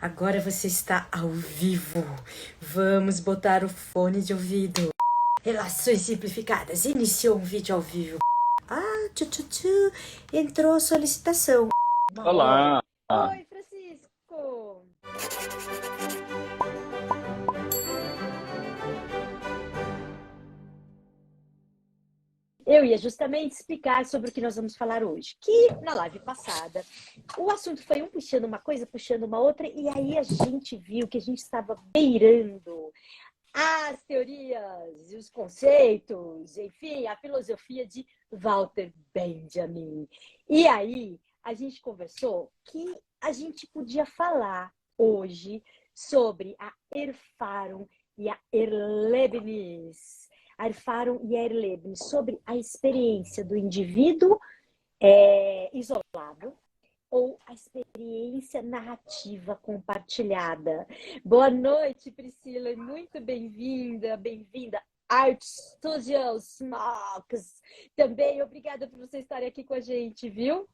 Agora você está ao vivo. Vamos botar o fone de ouvido. Relações simplificadas. Iniciou um vídeo ao vivo. Ah, entrou solicitação. Uma hora. Olá! Oi, Francisco. Eu ia justamente explicar sobre o que nós vamos falar hoje. Que na live passada, o assunto foi um puxando uma coisa, puxando uma outra, e aí a gente viu que a gente estava beirando as teorias e os conceitos, enfim, a filosofia de Walter Benjamin. E aí a gente conversou que a gente podia falar hoje sobre a Erfahrung e a Erlebnis. A Erfahrung e a Erlebnis, sobre a experiência do indivíduo isolado ou a experiência narrativa compartilhada. Boa noite, Priscila, muito bem-vinda, bem-vinda. Art Studios Smokes. Também obrigada por você estar aqui com a gente, viu?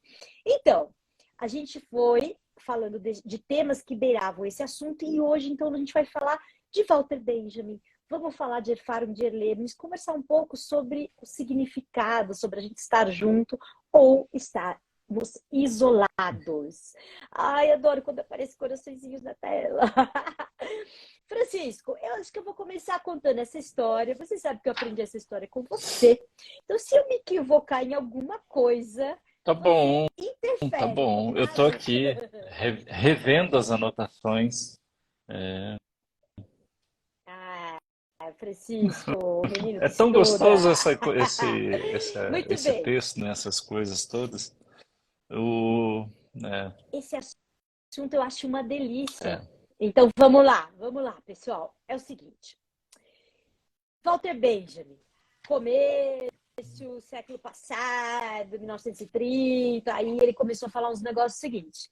Então, a gente foi falando de temas que beiravam esse assunto e hoje, então, a gente vai falar de Walter Benjamin. Vamos falar de Erfahrung de Erlebnis, conversar um pouco sobre o significado, sobre a gente estar junto ou estar isolados. Ai, adoro quando aparecem coraçõezinhos na tela. Francisco, eu acho que eu vou começar contando essa história. Você sabe que eu aprendi essa história com você. Então, se eu me equivocar em alguma coisa, Tá você bom, tá interfere, bom. Eu tô combinado? aqui revendo as anotações. Ah, Francisco, menino É que tão gostoso estuda. Muito esse bem. texto, né, essas coisas todas. O, é, Esse assunto eu acho uma delícia. é, Então, vamos lá, pessoal. É o seguinte. Walter Benjamin, começo do século passado, 1930, aí ele começou a falar uns negócios seguintes.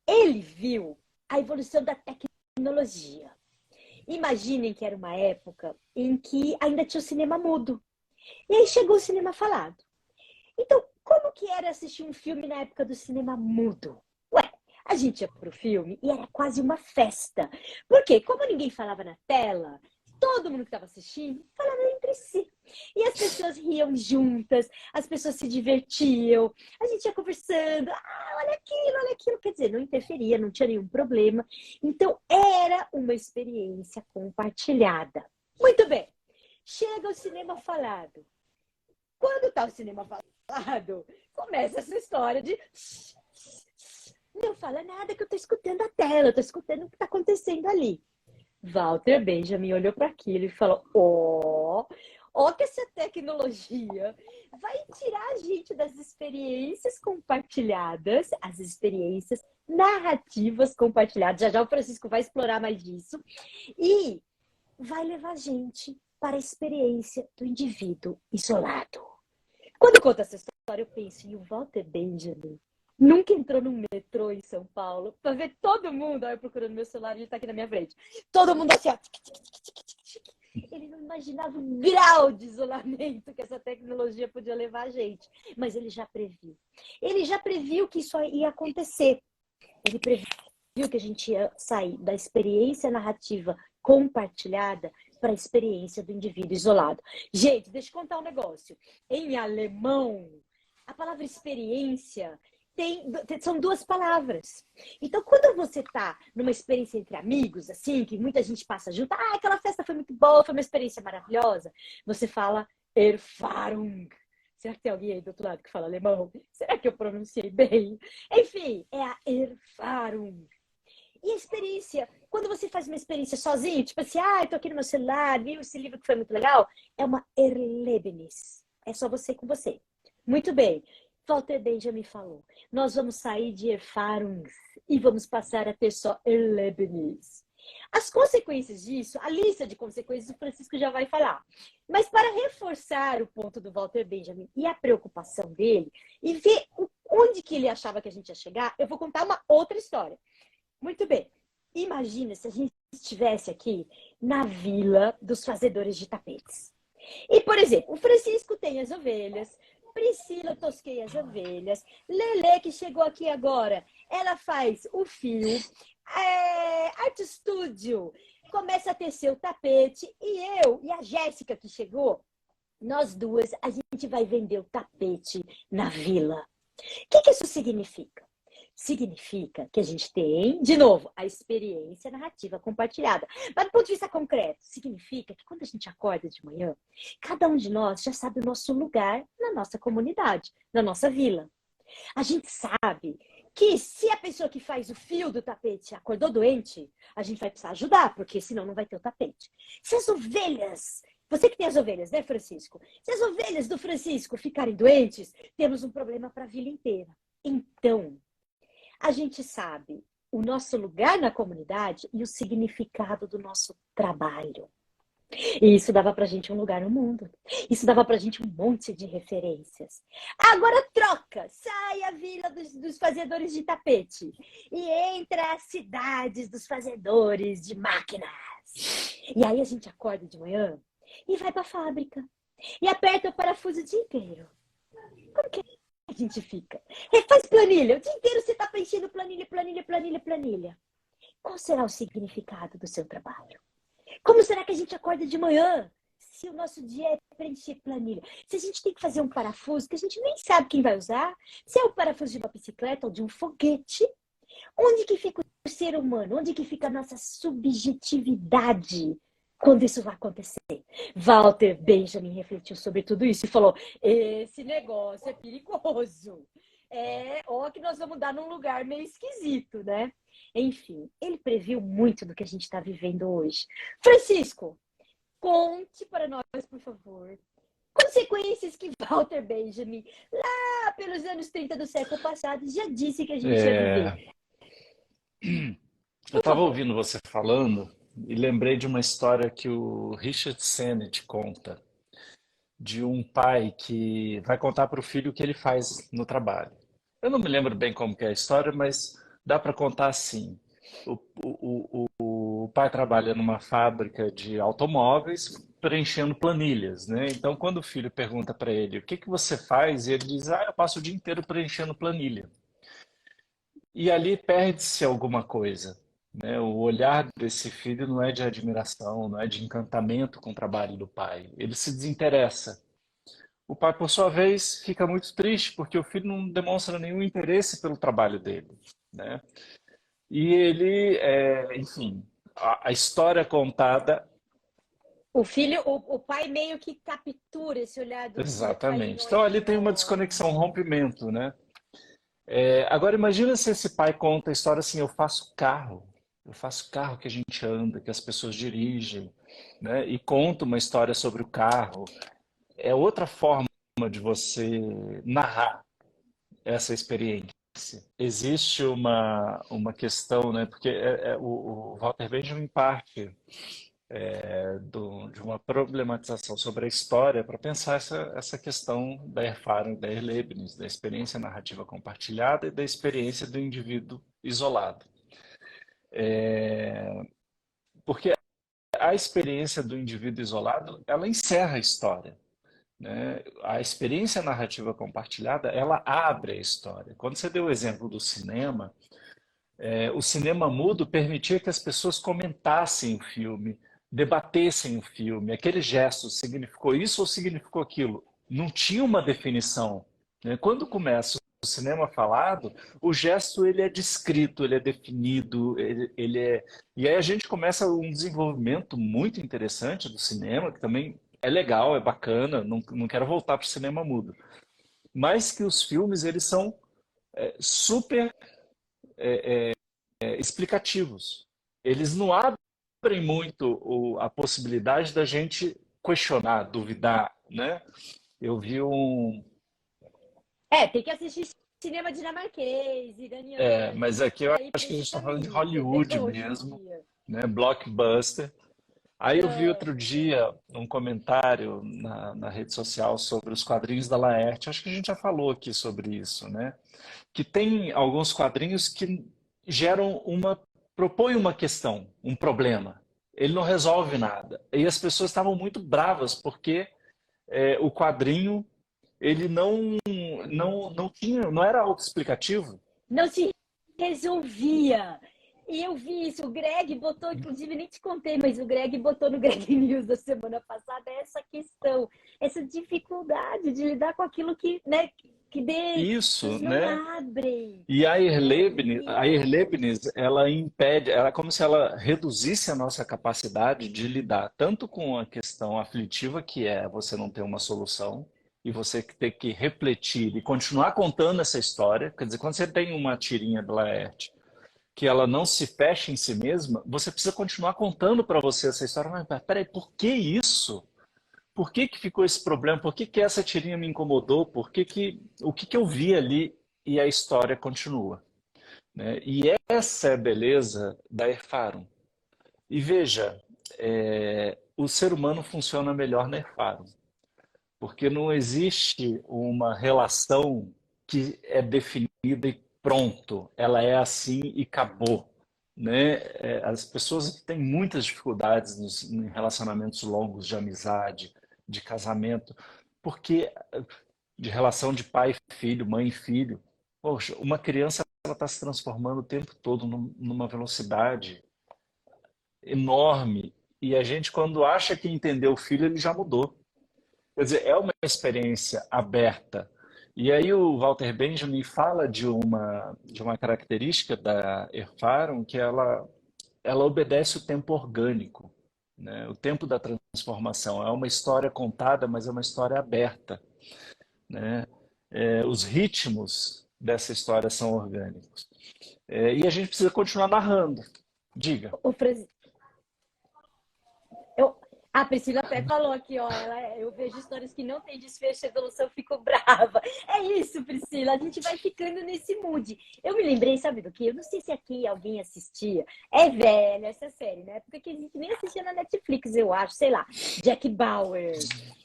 Ele viu a evolução da tecnologia. Imaginem que era uma época em que ainda tinha o cinema mudo. E aí chegou o cinema falado. Então, como que era assistir um filme na época do cinema mudo? Ué, a gente ia pro filme e era quase uma festa. Por quê? Como ninguém falava na tela, todo mundo que estava assistindo falava entre si. E as pessoas riam juntas, as pessoas se divertiam, a gente ia conversando, olha aquilo. Quer dizer, não interferia, não tinha nenhum problema. Então, era uma experiência compartilhada. Muito bem, chega o cinema falado. Quando tá o cinema falado, começa essa história de não fala nada que eu tô escutando a tela, eu tô escutando o que tá acontecendo ali. Walter Benjamin olhou para aquilo e falou: ó que essa tecnologia vai tirar a gente das experiências compartilhadas, as experiências narrativas compartilhadas. Já já o Francisco vai explorar mais disso. E vai levar a gente para a experiência do indivíduo isolado. Quando eu conto essa história, eu penso em o Walter Benjamin. Nunca entrou no metrô em São Paulo para ver todo mundo. Aí eu procurando meu celular e ele tá aqui na minha frente. Todo mundo assim, ó. Ele não imaginava o grau de isolamento que essa tecnologia podia levar a gente. Mas ele já previu. Ele já previu que isso ia acontecer. Ele previu que a gente ia sair da experiência narrativa compartilhada para a experiência do indivíduo isolado. Gente, deixa eu contar um negócio. Em alemão, a palavra experiência são duas palavras. Então, quando você está numa experiência entre amigos, assim, que muita gente passa junto, aquela festa foi muito boa, foi uma experiência maravilhosa, você fala Erfahrung. Será que tem alguém aí do outro lado que fala alemão? Será que eu pronunciei bem? Enfim, é a Erfahrung. E a experiência, quando você faz uma experiência sozinho, tipo assim, eu tô aqui no meu celular, vi esse livro que foi muito legal, é uma Erlebnis. É só você com você. Muito bem. Walter Benjamin falou, nós vamos sair de Erfahrungs e vamos passar a ter só Erlebnis. As consequências disso, a lista de consequências, o Francisco já vai falar. Mas para reforçar o ponto do Walter Benjamin e a preocupação dele, e ver onde que ele achava que a gente ia chegar, eu vou contar uma outra história. Muito bem. Imagina se a gente estivesse aqui na vila dos fazedores de tapetes. E, por exemplo, o Francisco tem as ovelhas, Priscila tosqueia as ovelhas, Lele, que chegou aqui agora, ela faz o fio, Art Studio começa a tecer o tapete e eu e a Jéssica que chegou, nós duas, a gente vai vender o tapete na vila. O que isso significa? Significa que a gente tem, de novo, a experiência narrativa compartilhada. Mas do ponto de vista concreto, significa que quando a gente acorda de manhã, cada um de nós já sabe o nosso lugar na nossa comunidade, na nossa vila. A gente sabe que se a pessoa que faz o fio do tapete acordou doente, a gente vai precisar ajudar, porque senão não vai ter o tapete. Se as ovelhas, você que tem as ovelhas, né, Francisco? Se as ovelhas do Francisco ficarem doentes, temos um problema para a vila inteira. Então, a gente sabe o nosso lugar na comunidade e o significado do nosso trabalho. E isso dava pra gente um lugar no mundo. Isso dava pra gente um monte de referências. Agora troca! Sai a vila dos fazedores de tapete e entra as cidades dos fazedores de máquinas. E aí a gente acorda de manhã e vai pra fábrica. E aperta o parafuso o dia inteiro. Como que a gente fica? Faz planilha. O dia inteiro você tá preenchendo planilha, planilha, planilha, planilha. Qual será o significado do seu trabalho? Como será que a gente acorda de manhã se o nosso dia é preencher planilha? Se a gente tem que fazer um parafuso que a gente nem sabe quem vai usar, se é o parafuso de uma bicicleta ou de um foguete, onde que fica o ser humano? Onde que fica a nossa subjetividade quando isso vai acontecer? Walter Benjamin refletiu sobre tudo isso e falou, esse negócio é perigoso. Ó que nós vamos dar num lugar meio esquisito, né? Enfim, ele previu muito do que a gente está vivendo hoje. Francisco, conte para nós, por favor, consequências que Walter Benjamin, lá pelos anos 30 do século passado, já disse que a gente ia viver. Eu Por estava favor. ouvindo você falando e lembrei de uma história que o Richard Sennett conta, de um pai que vai contar para o filho o que ele faz no trabalho. Eu não me lembro bem como que é a história, mas dá para contar assim. O pai trabalha numa fábrica de automóveis preenchendo planilhas, né? Então, quando o filho pergunta para ele o que que você faz, ele diz, eu passo o dia inteiro preenchendo planilha. E ali perde-se alguma coisa, né? O olhar desse filho não é de admiração, não é de encantamento com o trabalho do pai. Ele se desinteressa. O pai, por sua vez, fica muito triste porque o filho não demonstra nenhum interesse pelo trabalho dele, né? E ele, enfim, a história contada. O pai meio que captura esse olhar do filho para ele Exatamente. não Então ir ali tem uma embora. desconexão, um rompimento, né? Agora imagina se esse pai conta a história assim, eu faço carro que a gente anda, que as pessoas dirigem, né? E conta uma história sobre o carro. É outra forma de você narrar essa experiência. Existe uma questão, né? Porque o Walter Benjamin parte de uma problematização sobre a história para pensar essa questão da Erfahrung der Erlebnis, da experiência narrativa compartilhada e da experiência do indivíduo isolado. Porque a experiência do indivíduo isolado, ela encerra a história, né? A experiência narrativa compartilhada, ela abre a história. Quando você deu o exemplo do cinema, o cinema mudo permitia que as pessoas comentassem o filme, debatessem o filme. Aquele gesto significou isso ou significou aquilo? Não tinha uma definição, né? Quando começa o cinema falado, o gesto ele é descrito, ele é definido, ele é... E aí a gente começa um desenvolvimento muito interessante do cinema, que também é legal, é bacana, não quero voltar para o cinema mudo. Mas que os filmes, eles são super explicativos. Eles não abrem muito a possibilidade da gente questionar, duvidar, né? Eu vi um, Tem que assistir cinema dinamarquês, iraniano, mas aqui eu para ir acho para que a gente esse está falando de caminho, entendeu? Hollywood Hoje em mesmo, dia. né? Blockbuster. Aí eu vi É, outro dia um comentário na rede social sobre os quadrinhos da Laerte. Acho que a gente já falou aqui sobre isso, né? Que tem alguns quadrinhos que geram propõem uma questão, um problema. Ele não resolve nada. E as pessoas estavam muito bravas porque o quadrinho ele não tinha, não era autoexplicativo. não se resolvia. E eu vi isso, o Greg botou, inclusive nem te contei, mas o Greg botou no Greg News da semana passada essa questão, essa dificuldade de lidar com aquilo que, né, que Isso, Deus não né? abre, E né? A Leibniz, ela impede, ela é como se ela reduzisse a nossa capacidade de lidar tanto com a questão aflitiva, que é você não ter uma solução, e você ter que refletir e continuar contando essa história. Quer dizer, quando você tem uma tirinha do Laerte que ela não se fecha em si mesma, você precisa continuar contando para você essa história. Mas peraí, por que isso? Por que que ficou esse problema? Por que que essa tirinha me incomodou? O que que eu vi ali? E a história continua, né? E essa é a beleza da Erfarum. E veja, o ser humano funciona melhor na Erfarum, porque não existe uma relação que é definida e pronto, ela é assim e acabou, né? As pessoas têm muitas dificuldades em relacionamentos longos de amizade, de casamento, porque de relação de pai e filho, mãe e filho. Poxa, uma criança ela está se transformando o tempo todo numa velocidade enorme e a gente quando acha que entendeu o filho ele já mudou. Quer dizer, é uma experiência aberta. E aí o Walter Benjamin fala de uma característica da Erfarum que ela obedece o tempo orgânico, né? O tempo da transformação. É uma história contada, mas é uma história aberta, né? Os ritmos dessa história são orgânicos. E a gente precisa continuar narrando. Diga. O Francisco, eu, a Priscila até falou aqui, ó, eu vejo histórias que não tem desfecho, evolução, eu fico brava. É isso, Priscila, a gente vai ficando nesse mood. Eu me lembrei, sabe do que? Eu não sei se aqui alguém assistia. É velha essa série, né? Porque a gente nem assistia na Netflix, eu acho, sei lá, Jack Bauer.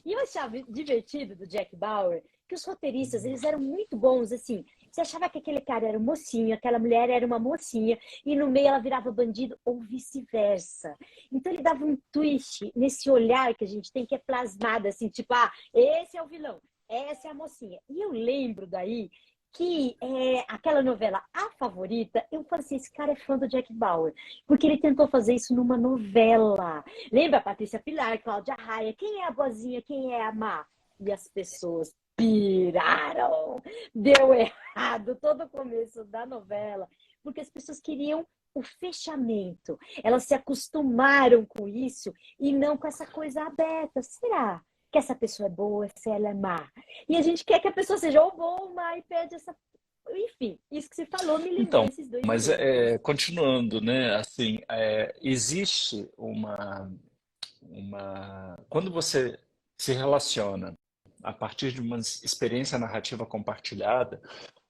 E eu achava divertido do Jack Bauer que os roteiristas, eles eram muito bons, assim. Você achava que aquele cara era um mocinho, aquela mulher era uma mocinha, e no meio ela virava bandido, ou vice-versa. Então ele dava um twist nesse olhar que a gente tem, que é plasmado assim, tipo, ah, esse é o vilão, essa é a mocinha. E eu lembro daí que aquela novela A Favorita, eu falei assim, esse cara é fã do Jack Bauer, porque ele tentou fazer isso numa novela. Lembra a Patrícia Pilar, Cláudia Raia, quem é a boazinha, quem é a má? E as pessoas piraram, deu errado todo o começo da novela, porque as pessoas queriam o fechamento. Elas se acostumaram com isso e não com essa coisa aberta. Será que essa pessoa é boa, se ela é má? E a gente quer que a pessoa seja ou boa ou má e perde essa. Enfim, isso que você falou me lembrou Então, esses dois mas exemplos. continuando, né? Assim, existe quando você se relaciona a partir de uma experiência narrativa compartilhada,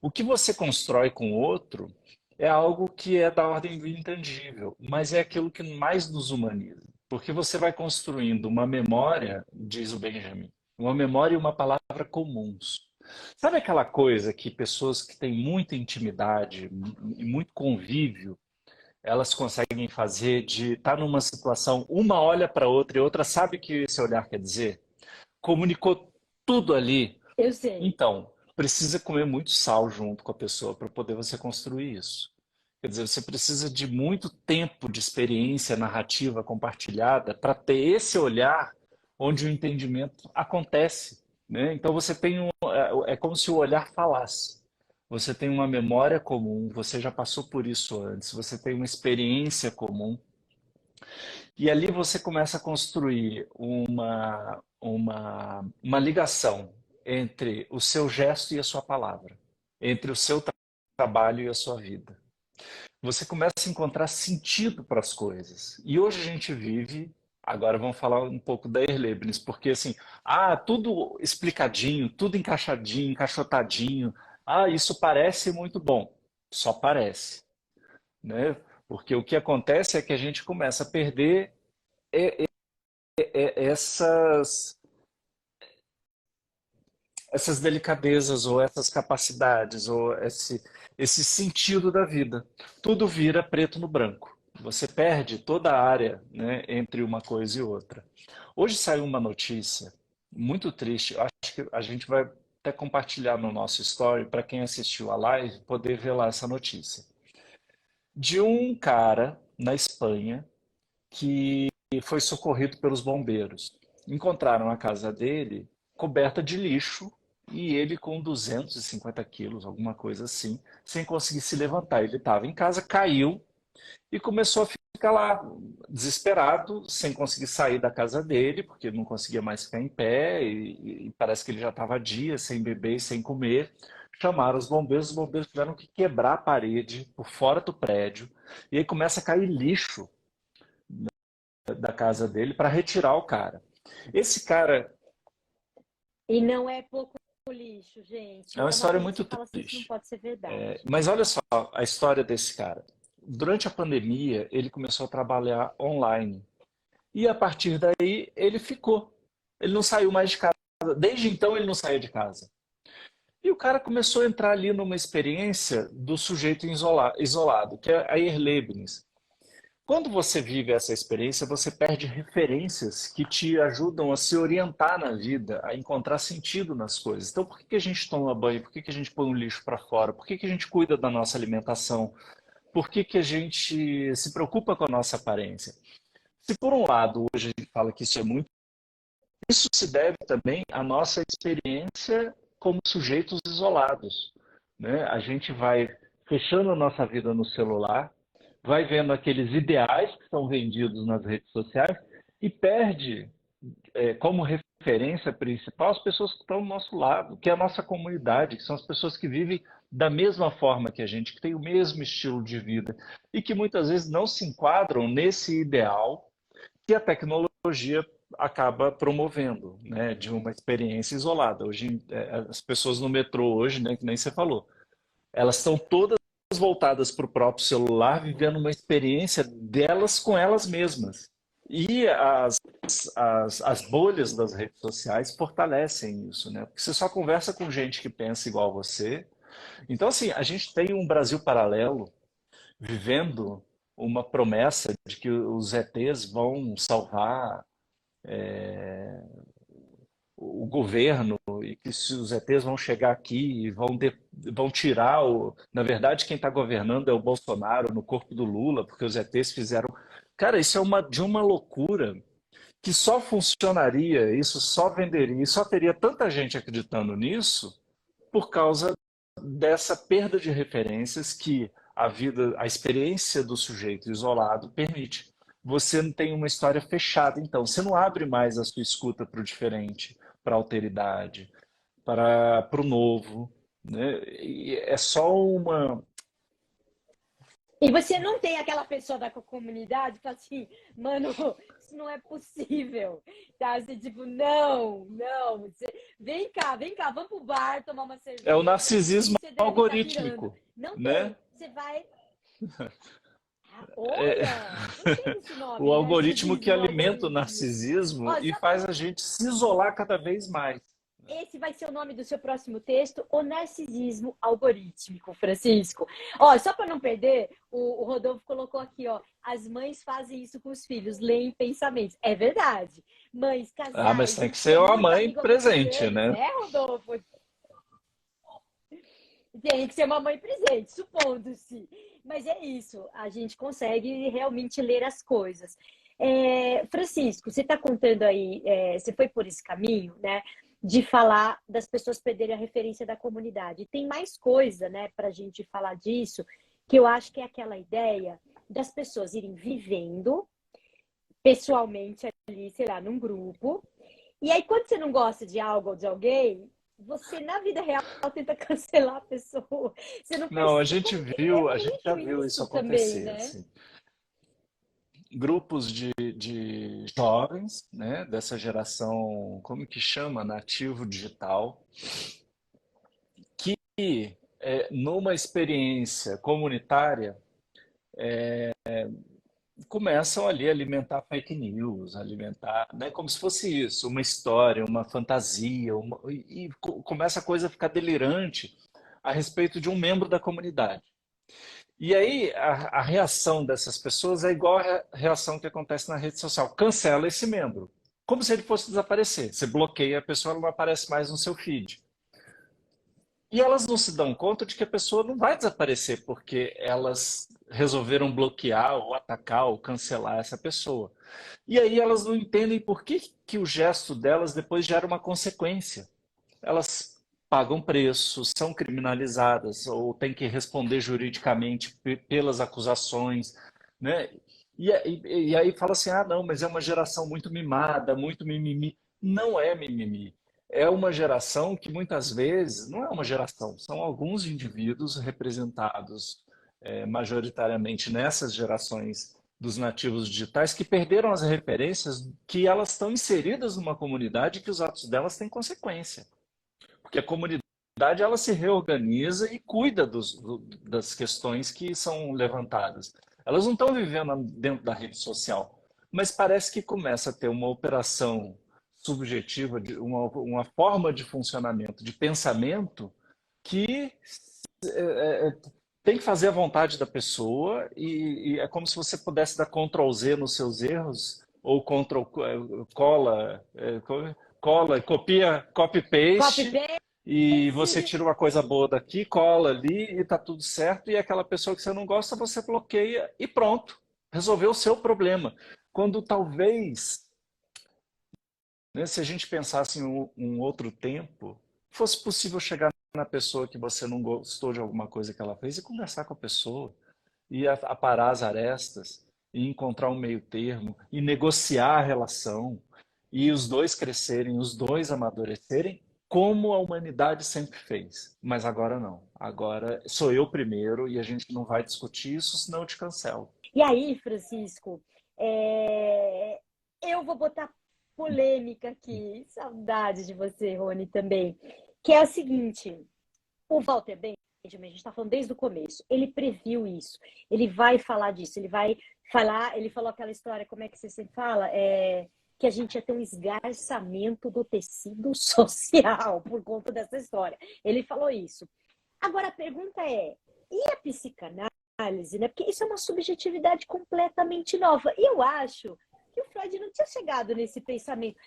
o que você constrói com o outro é algo que é da ordem do intangível, mas é aquilo que mais nos humaniza. Porque você vai construindo uma memória, diz o Benjamin, uma memória e uma palavra comuns. Sabe aquela coisa que pessoas que têm muita intimidade e muito convívio elas conseguem fazer de estar numa situação, uma olha para outra e outra sabe o que esse olhar quer dizer? Comunicou tudo ali. Eu sei. Então, precisa comer muito sal junto com a pessoa para poder você construir isso. Quer dizer, você precisa de muito tempo de experiência narrativa compartilhada para ter esse olhar onde o entendimento acontece, né? Então você tem é como se o olhar falasse. Você tem uma memória comum, você já passou por isso antes, você tem uma experiência comum e ali você começa a construir uma ligação entre o seu gesto e a sua palavra, entre o seu trabalho e a sua vida. Você começa a encontrar sentido para as coisas. E hoje a gente vive, agora vamos falar um pouco da Erlebnis, porque assim, tudo explicadinho, tudo encaixadinho, encaixotadinho. Isso parece muito bom. Só parece, né? Porque o que acontece é que a gente começa a perder essas essas delicadezas ou essas capacidades ou esse sentido da vida. Tudo vira preto no branco. Você perde toda a área, né, entre uma coisa e outra. Hoje saiu uma notícia muito triste. Eu acho que a gente vai até compartilhar no nosso story para quem assistiu a live poder ver lá essa notícia. de um cara na Espanha que foi socorrido pelos bombeiros. Encontraram a casa dele coberta de lixo e ele com 250 quilos, alguma coisa assim, sem conseguir se levantar. Ele estava em casa, caiu e começou a ficar lá, desesperado, sem conseguir sair da casa dele, porque não conseguia mais ficar em pé e parece que ele já estava dias sem beber e sem comer. Chamaram os bombeiros tiveram que quebrar a parede por fora do prédio e aí começa a cair lixo da casa dele para retirar o cara. Esse cara E não é pouco lixo, é gente. uma É uma história coisa que você muito fala assim, isso não triste. pode ser verdade. Mas olha só a história desse cara. Durante a pandemia, ele começou a trabalhar online. E a partir daí, ele ficou. Ele não saiu mais de casa. Desde então, ele não saía de casa. E o cara começou a entrar ali numa experiência do sujeito isolado, que é a Erlebnis. Quando você vive essa experiência, você perde referências que te ajudam a se orientar na vida, a encontrar sentido nas coisas. Então, por que que a gente toma banho? Por que que a gente põe o lixo para fora? Por que que a gente cuida da nossa alimentação? Por que que a gente se preocupa com a nossa aparência? Se por um lado hoje a gente fala que isso é muito, isso se deve também à nossa experiência como sujeitos isolados, né? A gente vai fechando a nossa vida no celular, vai vendo aqueles ideais que são vendidos nas redes sociais e perde como referência principal as pessoas que estão ao nosso lado, que é a nossa comunidade, que são as pessoas que vivem da mesma forma que a gente, que tem o mesmo estilo de vida e que muitas vezes não se enquadram nesse ideal que a tecnologia acaba promovendo, né, de uma experiência isolada. Hoje, as pessoas no metrô hoje, né, que nem você falou, elas estão todas voltadas para o próprio celular, vivendo uma experiência delas com elas mesmas. E as bolhas das redes sociais fortalecem isso, né? Porque você só conversa com gente que pensa igual a você. Então, assim, a gente tem um Brasil paralelo vivendo uma promessa de que os ETs vão salvar o governo e que se os ETs vão chegar aqui e vão tirar o. Na verdade, quem está governando é o Bolsonaro no corpo do Lula, porque os ETs fizeram. Cara, isso é de uma loucura que só funcionaria, isso só venderia, e só teria tanta gente acreditando nisso por causa dessa perda de referências que a vida, a experiência do sujeito isolado permite. Você não tem uma história fechada, então. Você não abre mais a sua escuta para o diferente, para a alteridade, para o novo. Né? E é só uma. E você não tem aquela pessoa da comunidade que fala assim, mano, isso não é possível. Tá? Você tipo, não, não. Vem cá, vamos pro bar tomar uma É o cerveja e narcisismo você deve estar pirando. algorítmico. Não Né? tem. Você vai. Ah, É, olha, gostei desse o nome, algoritmo que narcisismo alimenta o algorítmico. narcisismo Ó, e só faz a gente se isolar cada vez mais. esse vai ser o nome do seu próximo texto, o narcisismo algorítmico, Francisco. Ó, só para não perder, o Rodolfo colocou aqui, ó, as mães fazem isso com os filhos, leem pensamentos. É verdade. Mães, Ah, mas casais, tem gente que que é ser uma muito mãe amigo há muitos presente, anos, né? né, Rodolfo? Tem que ser uma mãe presente, supondo-se. Mas é isso, a gente consegue realmente ler as coisas. Francisco, você está contando aí, você foi por esse caminho, né? De falar das pessoas perderem a referência da comunidade. Tem mais coisa, né, para a gente falar disso, que eu acho que é aquela ideia das pessoas irem vivendo pessoalmente ali, sei lá, num grupo. E aí, quando você não gosta de algo ou de alguém, você, na vida real, tenta cancelar a pessoa. Você não Não, percebe como é a gente já muito viu isso isso também, acontecer, né? assim. Grupos de jovens, né, dessa geração, como que chama, nativo digital, que numa experiência comunitária começam ali a alimentar fake news, alimentar, né, como se fosse isso, uma história, uma fantasia, começa a coisa a ficar delirante a respeito de um membro da comunidade. E aí a reação dessas pessoas é igual a reação que acontece na rede social. Cancela esse membro. Como se ele fosse desaparecer. Você bloqueia a pessoa, ela não aparece mais no seu feed. E elas não se dão conta de que a pessoa não vai desaparecer, porque elas resolveram bloquear ou atacar ou cancelar essa pessoa. E aí elas não entendem por que, que o gesto delas depois gera uma consequência. Elas pagam preço, são criminalizadas ou têm que responder juridicamente pelas acusações, né? E aí fala assim, ah, não, mas é uma geração muito mimada, muito mimimi. Não é mimimi. É uma geração que muitas vezes, não é uma geração, são alguns indivíduos representados majoritariamente nessas gerações dos nativos digitais que perderam as referências que elas estão inseridas numa comunidade que os atos delas têm consequência. Porque a comunidade ela se reorganiza e cuida das questões que são levantadas. Elas não estão vivendo dentro da rede social, mas parece que começa a ter uma operação subjetiva, uma forma de funcionamento, de pensamento, que é, tem que fazer a vontade da pessoa e é como se você pudesse dar Ctrl Z nos seus erros ou Ctrl cola, cola, copia, copy Copy paste paste. e você tira uma coisa boa daqui, cola ali e tá tudo certo e aquela pessoa que você não gosta você bloqueia e pronto, resolveu o seu problema. Quando talvez, né, se a gente pensasse em um outro tempo, fosse possível chegar na pessoa que você não gostou de alguma coisa que ela fez e conversar com a pessoa, e aparar as arestas, e encontrar um meio termo, e negociar a relação, e os dois crescerem, os dois amadurecerem, como a humanidade sempre fez. Mas agora não. Agora sou eu primeiro e a gente não vai discutir isso, senão eu te cancelo. E aí, Francisco, é, eu vou botar polêmica aqui, saudade de você, Rony, também, que é o seguinte, o Walter Benjamin, a gente está falando desde o começo, ele previu isso, ele vai falar disso, ele vai falar, ele falou aquela história, como é que você sempre fala? Que a gente ia ter um esgarçamento do tecido social por conta dessa história. Ele falou isso. Agora a pergunta é, e a psicanálise, né? Porque isso é uma subjetividade completamente nova. E eu acho que o Freud não tinha chegado nesse pensamento.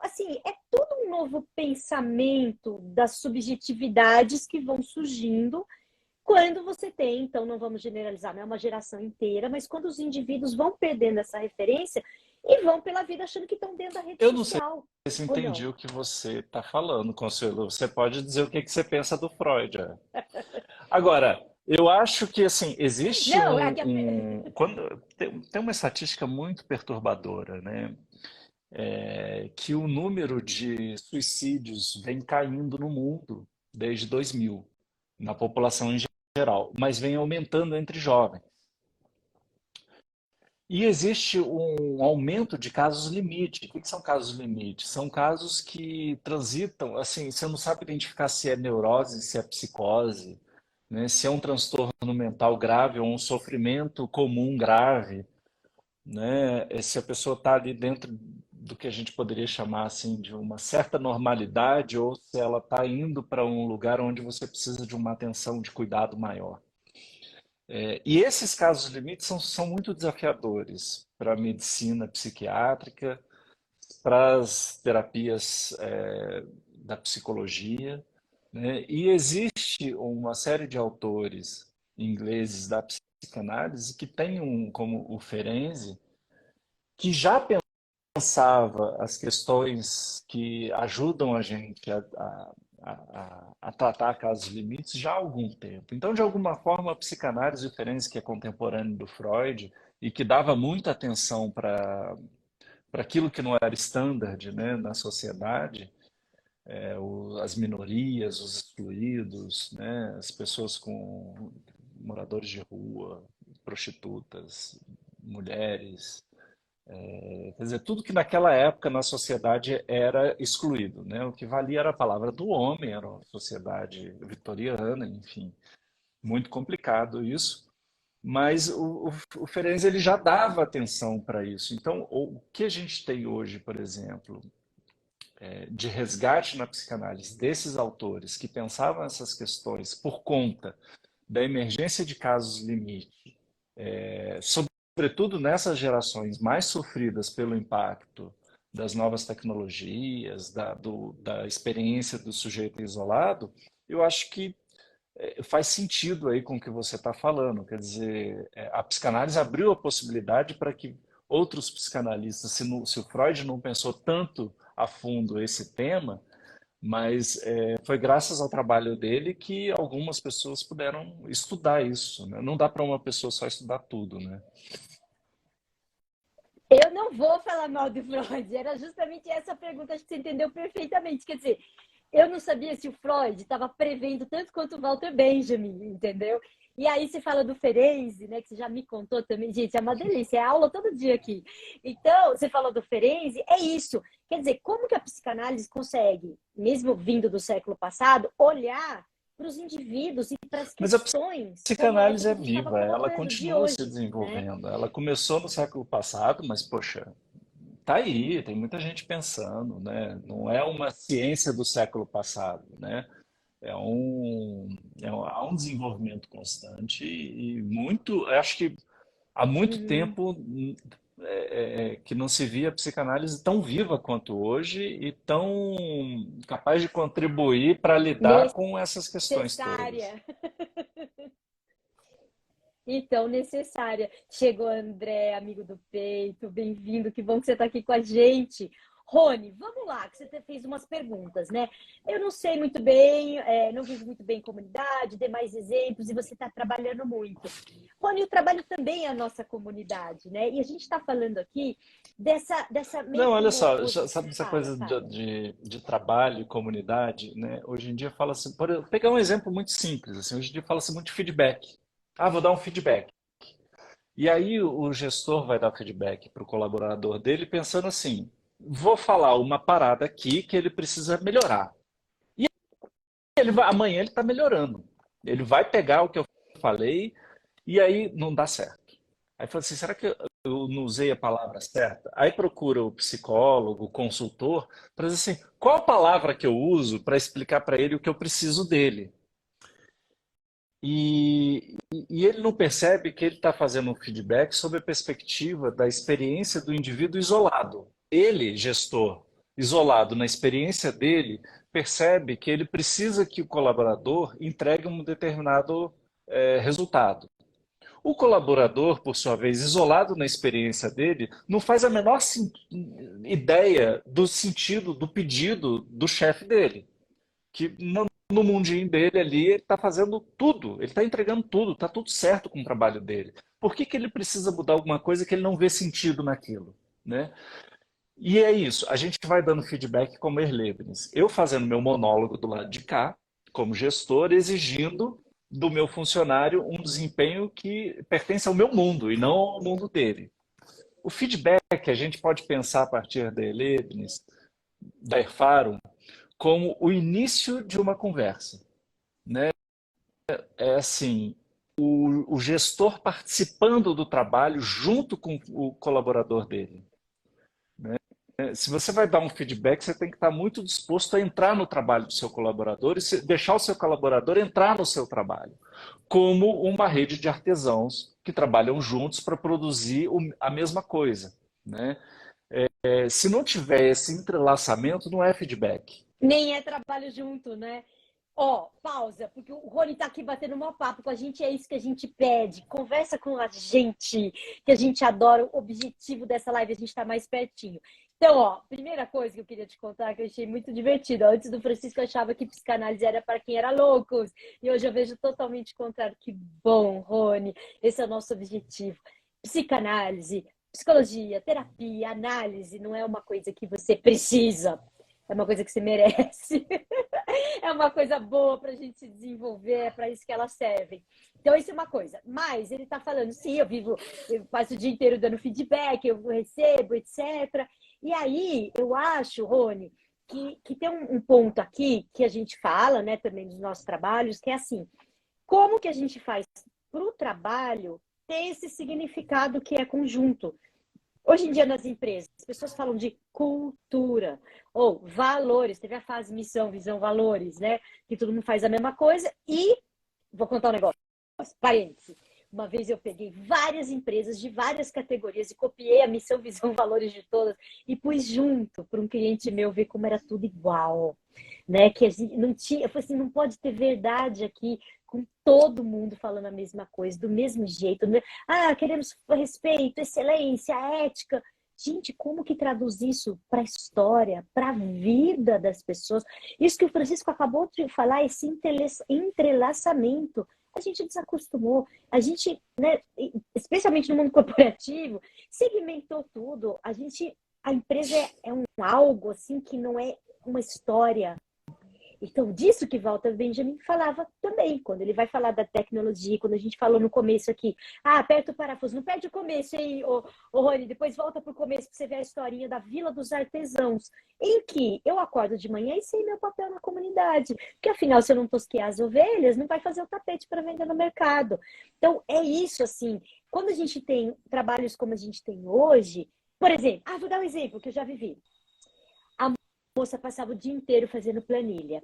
Assim, é todo um novo pensamento das subjetividades que vão surgindo quando você tem, então não vamos generalizar, não é uma geração inteira, mas quando os indivíduos vão perdendo essa referência e vão pela vida achando que estão dentro da rede Eu não sei social, se ou entendi não? o que você está falando, Consuelo. Você pode dizer o que que você pensa do Freud. Agora, eu acho que assim existe Não, é que quando tem uma estatística muito perturbadora, né? Que o número de suicídios vem caindo no mundo desde 2000, na população em geral, mas vem aumentando entre jovens. E existe um aumento de casos limite. O que são casos limite? São casos que transitam, assim, você não sabe identificar se é neurose, se é psicose, né? Se é um transtorno mental grave ou um sofrimento comum grave, né? Se a pessoa está ali dentro do que a gente poderia chamar assim de uma certa normalidade ou se ela está indo para um lugar onde você precisa de uma atenção de cuidado maior. E esses casos limites são muito desafiadores para a medicina psiquiátrica, para as terapias da psicologia, né? E existe uma série de autores ingleses da psicanálise que tem como o Ferenczi, que já pensava as questões que ajudam a gente a tratar casos limites já há algum tempo. Então, de alguma forma, a psicanálise diferente que é contemporânea do Freud e que dava muita atenção para aquilo que não era standard, né, na sociedade, as minorias, os excluídos, né, as pessoas com moradores de rua, prostitutas, mulheres, quer dizer, tudo que naquela época na sociedade era excluído, né? O que valia era a palavra do homem, era uma sociedade vitoriana, enfim, muito complicado isso. Mas o Ferenczi ele já dava atenção para isso. Então, o que a gente tem hoje, por exemplo, de resgate na psicanálise desses autores que pensavam essas questões por conta da emergência de casos limite, sobretudo nessas gerações mais sofridas pelo impacto das novas tecnologias, da experiência do sujeito isolado, eu acho que faz sentido aí com o que você está falando. Quer dizer, a psicanálise abriu a possibilidade para que outros psicanalistas, se o Freud não pensou tanto a fundo esse tema, mas foi graças ao trabalho dele que algumas pessoas puderam estudar isso, né? Não dá para uma pessoa só estudar tudo, né? Eu não vou falar mal do Freud, era justamente essa pergunta, acho que você entendeu perfeitamente. Quer dizer, eu não sabia se o Freud estava prevendo tanto quanto o Walter Benjamin, entendeu? E aí você fala do Ferenczi, né, que você já me contou também. Gente, é uma delícia, é aula todo dia aqui. Então, você falou do Ferenczi, é isso. Quer dizer, como que a psicanálise consegue, mesmo vindo do século passado, olhar para os indivíduos e para as Mas a questões como essa psicanálise que é a gente estava viva, ela colocando, de continua se hoje, né? desenvolvendo. Ela começou no século passado, mas, poxa, tá aí, tem muita gente pensando, né? Não é uma ciência do século passado, né? É um, há um desenvolvimento constante e muito, acho que há muito Uhum. tempo que não se via a psicanálise tão viva quanto hoje e tão capaz de contribuir para lidar com essas questões todas. Necessária. Então, necessária. Chegou André, amigo do peito, bem-vindo, que bom que você está aqui com a gente. Rony, vamos lá, que você fez umas perguntas, né? Eu não sei muito bem, não vivo muito bem em comunidade, dê mais exemplos, e você está trabalhando muito. Rony, o trabalho também é a nossa comunidade, né? E a gente está falando aqui dessa meio Não, que olha uma só, oposição. sabe essa Fala, coisa fala. de trabalho e comunidade, né? Hoje em dia fala-se, por pegar um exemplo muito simples, assim, hoje em dia fala-se muito de feedback. Ah, vou dar um feedback. E aí o gestor vai dar feedback para o colaborador dele pensando assim, vou falar uma parada aqui que ele precisa melhorar. E amanhã ele está melhorando. Ele vai pegar o que eu falei e aí não dá certo. Aí fala assim, será que eu não usei a palavra certa? Aí procura o psicólogo, o consultor, para dizer assim, qual a palavra que eu uso para explicar para ele o que eu preciso dele? E ele não percebe que ele está fazendo um feedback sob a perspectiva da experiência do indivíduo isolado. Ele, gestor, isolado na experiência dele, percebe que ele precisa que o colaborador entregue um determinado resultado. O colaborador, por sua vez, isolado na experiência dele, não faz a menor ideia do sentido do pedido do chefe dele. Que no mundinho dele ali, ele está fazendo tudo, ele está entregando tudo, está tudo certo com o trabalho dele. Por que ele precisa mudar alguma coisa que ele não vê sentido naquilo? Né? E é isso, a gente vai dando feedback como Erlebnis. Eu fazendo meu monólogo do lado de cá, como gestor, exigindo do meu funcionário um desempenho que pertence ao meu mundo e não ao mundo dele. O feedback a gente pode pensar a partir da Erlebnis, da Erfarum, como o início de uma conversa. Né? É assim, o gestor participando do trabalho junto com o colaborador dele. Se você vai dar um feedback, você tem que estar muito disposto a entrar no trabalho do seu colaborador e deixar o seu colaborador entrar no seu trabalho, como uma rede de artesãos que trabalham juntos para produzir a mesma coisa. Né? Se não tiver esse entrelaçamento, não é feedback. Nem é trabalho junto, né? Ó, pausa, porque o Rony tá aqui batendo uma papo com a gente, é isso que a gente pede. Conversa com a gente, que a gente adora. O objetivo dessa live é a gente estar mais pertinho. Então, ó, primeira coisa que eu queria te contar, que eu achei muito divertido. Antes do Francisco, eu achava que psicanálise era para quem era loucos. E hoje eu vejo totalmente o contrário. Que bom, Rony. Esse é o nosso objetivo. Psicanálise, psicologia, terapia, análise não é uma coisa que você precisa. É uma coisa que você merece. É uma coisa boa para a gente desenvolver, é para isso que elas servem. Então, isso é uma coisa. Mas ele está falando, sim, eu passo o dia inteiro dando feedback, eu recebo, etc. E aí, eu acho, Rony, que tem um ponto aqui que a gente fala, né, também dos nossos trabalhos, que é assim, como que a gente faz para o trabalho ter esse significado que é conjunto? Hoje em dia, nas empresas, as pessoas falam de cultura ou valores. Teve a fase missão, visão, valores, né? Que todo mundo faz a mesma coisa. E vou contar um negócio, parênteses. Uma vez eu peguei várias empresas de várias categorias e copiei a missão, visão, valores de todas e pus junto para um cliente meu ver como era tudo igual, né? Que a gente não tinha, eu falei assim, não pode ter verdade aqui. com todo mundo falando a mesma coisa, do mesmo jeito. Ah, queremos respeito, excelência, ética. Gente, como que traduz isso para a história, para a vida das pessoas? Isso que o Francisco acabou de falar, esse entrelaçamento. A gente desacostumou, a gente, né, especialmente no mundo corporativo, segmentou tudo. A empresa é um algo assim que não é uma história. Então, disso que Walter Benjamin falava também, quando ele vai falar da tecnologia, quando a gente falou no começo aqui, aperta o parafuso, não perde o começo, hein, Rony, depois volta para o começo para você ver a historinha da Vila dos Artesãos, em que eu acordo de manhã e sei meu papel na comunidade, porque afinal, se eu não tosquear as ovelhas, não vai fazer o tapete para vender no mercado. Então, é isso, assim, quando a gente tem trabalhos como a gente tem hoje, por exemplo, vou dar um exemplo que eu já vivi. A moça passava o dia inteiro fazendo planilha,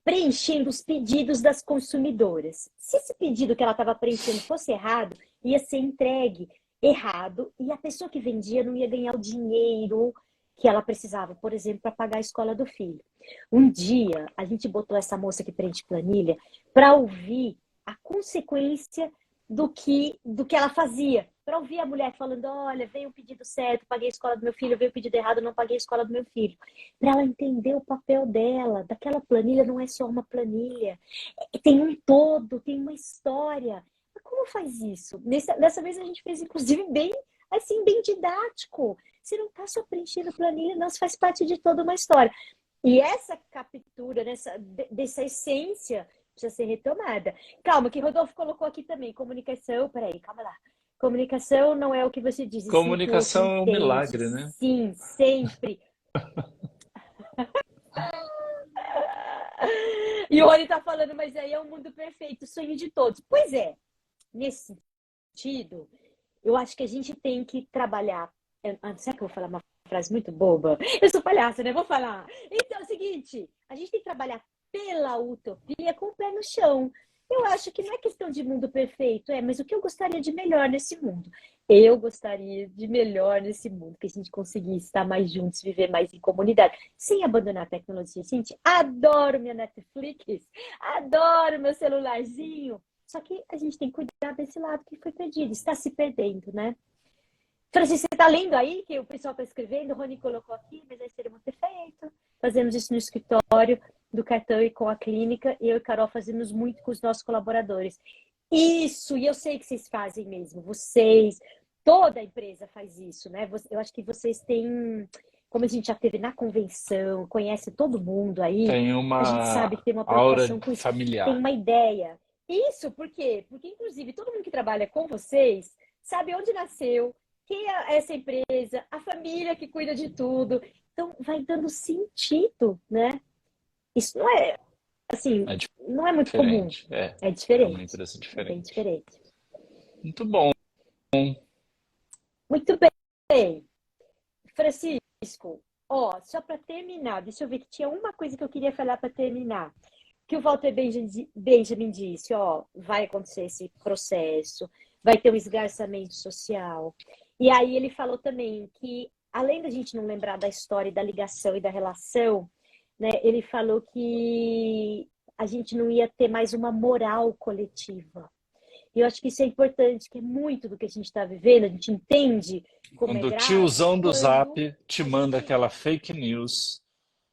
preenchendo os pedidos das consumidoras. Se esse pedido que ela estava preenchendo fosse errado, ia ser entregue errado e a pessoa que vendia não ia ganhar o dinheiro que ela precisava, por exemplo, para pagar a escola do filho. Um dia, a gente botou essa moça que preenche planilha para ouvir a consequência do que ela fazia. Para ouvir a mulher falando, olha, veio o pedido certo, paguei a escola do meu filho, veio o pedido errado, não paguei a escola do meu filho. Para ela entender o papel dela, daquela planilha não é só uma planilha. Tem um todo, tem uma história. Mas como faz isso? Dessa vez a gente fez, inclusive, bem, assim, bem didático. Você não está só preenchendo planilha, não, isso faz parte de toda uma história. E essa captura dessa essência precisa ser retomada. Calma, que Rodolfo colocou aqui também, comunicação, peraí, calma lá. Comunicação não é o que você diz, e sim o que o outro Comunicação é um entende. milagre, né? Sim, sempre. E o Rony tá falando, mas aí é o mundo perfeito, o sonho de todos. Pois é, nesse sentido, eu acho que a gente tem que trabalhar. Será que eu vou falar uma frase muito boba? Eu sou palhaça, né? Vou falar. Então é o seguinte: a gente tem que trabalhar pela utopia com o pé no chão. Eu acho que não é questão de mundo perfeito, mas o que eu gostaria de melhor nesse mundo? Eu gostaria de melhor nesse mundo, que a gente conseguisse estar mais juntos, viver mais em comunidade, sem abandonar a tecnologia. Gente, adoro minha Netflix, adoro meu celularzinho. Só que a gente tem que cuidar desse lado que foi perdido, está se perdendo, né? Francisco, você está lendo aí que o pessoal está escrevendo? O Rony colocou aqui, mas aí seria muito feito. Fazemos isso no escritório do cartão e com a clínica. E eu e Carol fazemos muito com os nossos colaboradores. Isso, e eu sei que vocês fazem mesmo. Vocês, toda a empresa faz isso, né? Eu acho que vocês têm, como a gente já teve na convenção, conhece todo mundo aí, Tem a gente sabe uma que tem uma aura preocupação com isso. Tem familiar. uma ideia. Isso, por quê? Porque, inclusive, todo mundo que trabalha com vocês sabe onde nasceu, quem é essa empresa, a família que cuida de tudo. Então, vai dando sentido, né? Isso não é, assim, É não é muito comum. diferente. É, É é uma diferente. empresa É bem diferente. diferente. Muito bom. Muito bem. Francisco, só para terminar, deixa eu ver que tinha uma coisa que eu queria falar para terminar. Que o Walter Benjamin disse, vai acontecer esse processo, vai ter um esgarçamento social. E aí ele falou também que, além da gente não lembrar da história, da ligação e da relação, né, ele falou que a gente não ia ter mais uma moral coletiva. E eu acho que isso é importante, que é muito do que a gente está vivendo, a gente entende como é Quando o grave, tiozão do quando Zap te a manda gente. aquela fake news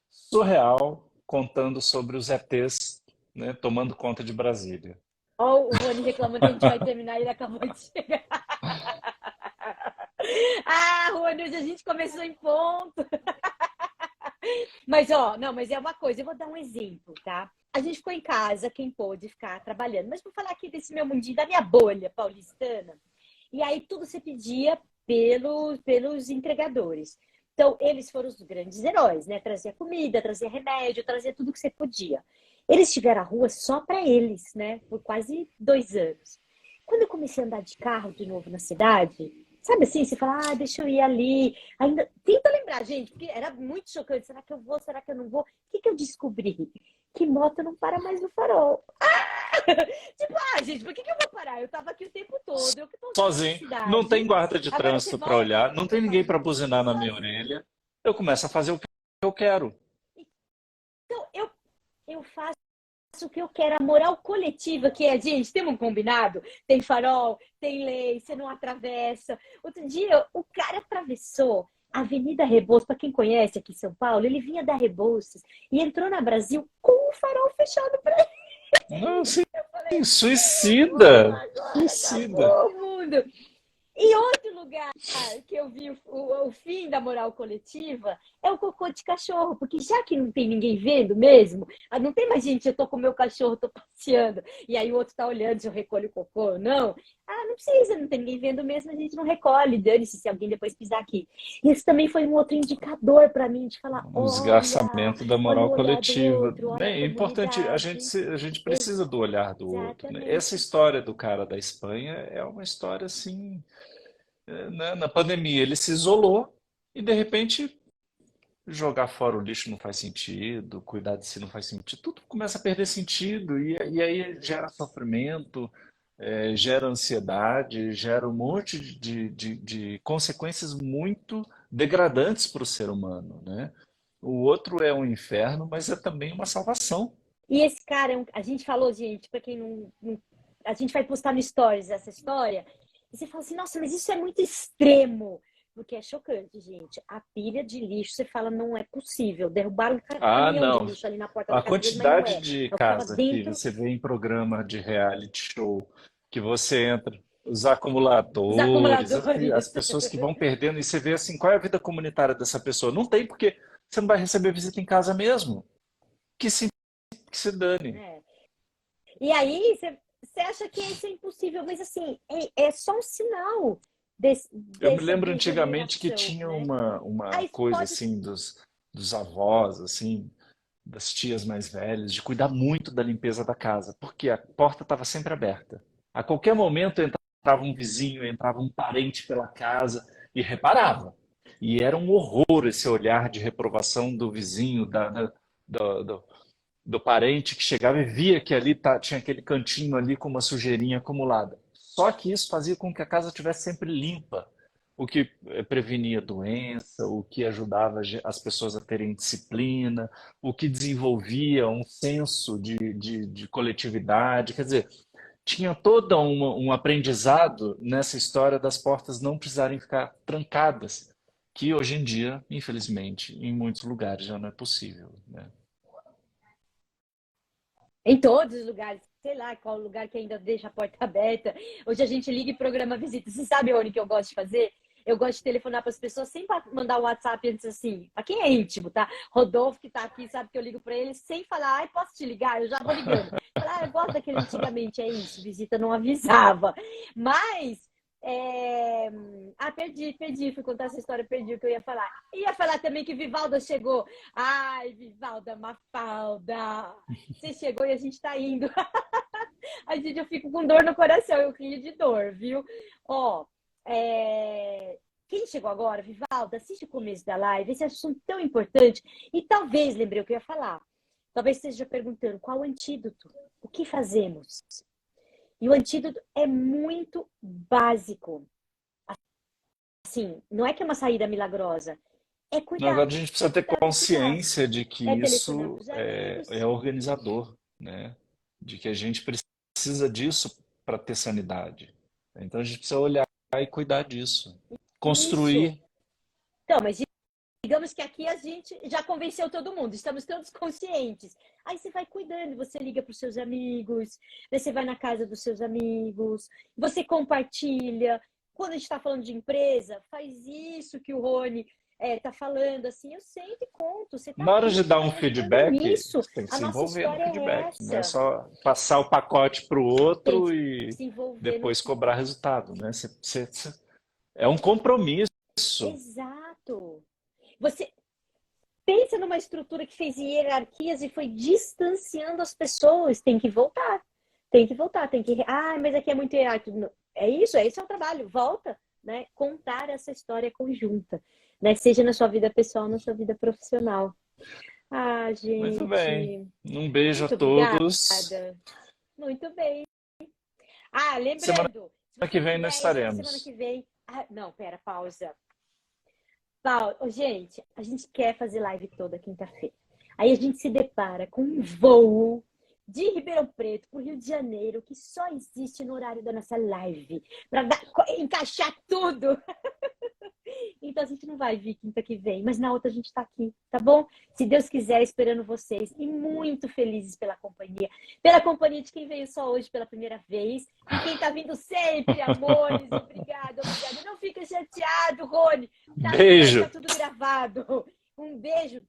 surreal contando sobre os ETs, né, tomando conta de Brasília. Ó, o Rony reclamando que a gente vai terminar e ele acabou de chegar. Rony, hoje a gente começou em ponto. Mas, não, mas é uma coisa, eu vou dar um exemplo, tá? A gente ficou em casa, quem pôde ficar trabalhando, mas vou falar aqui desse meu mundinho, da minha bolha paulistana. E aí tudo se pedia pelos entregadores. Então, eles foram os grandes heróis, né? Trazia comida, trazia remédio, trazia tudo que você podia. Eles tiveram a rua só para eles, né? Por quase 2 anos. Quando eu comecei a andar de carro de novo na cidade, sabe assim, você fala, deixa eu ir ali. Ainda tenta lembrar, gente, porque era muito chocante. Será que eu vou? Será que eu não vou? O que que eu descobri? Que moto não para mais no farol. Tipo, gente, por que que eu vou parar? Eu tava aqui o tempo todo, eu que tô usando essa Sozinho. Não tem cidade. guarda de Agora você trânsito para volta, olhar, não eu tem ninguém falo, para gente, buzinar na minha sozinho. orelha. Eu começo a fazer o que eu quero. Então, eu faço o que eu quero, a moral coletiva, que é, gente, tem um combinado, tem farol, tem lei, você não atravessa. Outro dia, o cara atravessou a Avenida Rebouças, para quem conhece aqui em São Paulo, ele vinha da Rebouças e entrou na Brasil com o farol fechado para ele. Não, sim, Eu falei, acabou suicida. agora, Suicida. acabou o mundo. E outro lugar que eu vi o fim da moral coletiva é o cocô de cachorro, porque já que não tem ninguém vendo mesmo, não tem mais gente, eu tô com o meu cachorro, tô passeando, e aí o outro tá olhando se eu recolho o cocô ou não. Não precisa, não tem ninguém vendo mesmo, a gente não recolhe, dane-se se alguém depois pisar aqui. Isso também foi um outro indicador para mim de falar, O esgarçamento da olha moral o olhar do coletiva. outro, olha a Bem, é importante, comunidade. a gente precisa do olhar do outro, né? Essa Exatamente. história do cara da Espanha é uma história assim, né? Na pandemia ele se isolou e de repente jogar fora o lixo não faz sentido, cuidar de si não faz sentido, tudo começa a perder sentido e aí gera sofrimento, gera ansiedade, gera um monte de consequências muito degradantes para o ser humano, né? O outro é um inferno, mas é também uma salvação. E esse cara, a gente falou, gente, para quem a gente vai postar no Stories essa história, e você fala assim, nossa, mas isso é muito extremo, porque é chocante, gente. A pilha de lixo, você fala, não é possível. Derrubaram um Ah, caminhão de não. lixo ali na porta da A casa dele, mas não quantidade é. de É o que estava casa que dentro você vê em programa de reality show, que você entra, os dos acumuladores, as acumuladores. pessoas que vão perdendo, e você vê assim, qual é a vida comunitária dessa pessoa? Não tem, porque você não vai receber visita em casa mesmo. Que se dane. É. E aí, você acha que isso é impossível, mas assim, é só um sinal Eu me dessa lembro antigamente que degeneração, tinha né? uma Aí coisa pode. assim dos avós, assim, das tias mais velhas, de cuidar muito da limpeza da casa, porque a porta estava sempre aberta. A qualquer momento entrava um vizinho, entrava um parente pela casa e reparava. E era um horror esse olhar de reprovação do vizinho, do, do- do parente que chegava e via que ali tinha aquele cantinho ali com uma sujeirinha acumulada. Só que isso fazia com que a casa estivesse sempre limpa, o que prevenia doença, o que ajudava as pessoas a terem disciplina, o que desenvolvia um senso de coletividade. Quer dizer, tinha todo um aprendizado nessa história das portas não precisarem ficar trancadas, que hoje em dia, infelizmente, em muitos lugares já não é possível, né? Em todos os lugares, sei lá qual lugar que ainda deixa a porta aberta. Hoje a gente liga e programa visita. Você sabe, Rony, que eu gosto de fazer? Eu gosto de telefonar para as pessoas sem mandar um WhatsApp antes assim. Para quem é íntimo, tá? Rodolfo, que tá aqui, sabe que eu ligo para ele sem falar, ai, posso te ligar? Eu já vou ligando. Falar, eu gosto daquele antigamente, é isso, visita não avisava. Mas é... perdi. Fui contar essa história, perdi o que eu ia falar. Ia falar também que Vivalda chegou. Ai, Vivalda Mafalda. Você chegou e a gente tá indo. A gente, eu fico com dor no coração, eu rio de dor, viu? Ó, quem chegou agora, Vivalda, assiste o começo da live, esse assunto tão importante. E talvez, lembrei o que eu ia falar, talvez esteja perguntando qual o antídoto, o que fazemos? E o antídoto é muito básico. Assim, não é que é uma saída milagrosa, é Na cuidar, verdade, a gente precisa ter do que tá. consciência de É que telefonar isso para os é amigos. organizador, né? De que a gente precisa disso para ter sanidade. Então a gente precisa olhar e cuidar disso. Isso. Construir. Então, mas digamos que aqui a gente já convenceu todo mundo, estamos todos conscientes. Aí você vai cuidando, você liga para os seus amigos, você vai na casa dos seus amigos, você compartilha. Quando a gente está falando de empresa, faz isso que o Rony está falando, assim, eu sempre conto, você está Na hora aqui, a de gente dar está um ajudando feedback, nisso, você tem que a se nossa envolver no história é feedback. Não é essa, só passar o pacote para o tem que outro e se envolver no... depois cobrar resultado, né? É um compromisso. Exato. Você, pensa numa estrutura que fez hierarquias e foi distanciando as pessoas. Tem que voltar. Tem que voltar. Tem que. Ah, mas aqui é muito hierárquico. É isso, esse é o trabalho. Volta, né? Contar essa história conjunta, né? Seja na sua vida pessoal, na sua vida profissional. Ah, Muito bem. gente. Um beijo a Muito obrigada. todos. Muito bem. Ah, Semana lembrando, se que você vem nós puder entrar semana estaremos. que vem. Ah, não, pera, pausa. Paulo, gente, a gente quer fazer live toda quinta-feira. Aí a gente se depara com um voo de Ribeirão Preto para o Rio de Janeiro, que só existe no horário da nossa live, para encaixar tudo. Então a gente não vai vir quinta que vem, mas na outra a gente está aqui, tá bom? Se Deus quiser, esperando vocês e muito felizes pela companhia de quem veio só hoje pela primeira vez e quem está vindo sempre, amores. Obrigada. Não fica chateado, Rony. Beijo. Tá tudo gravado. Um beijo.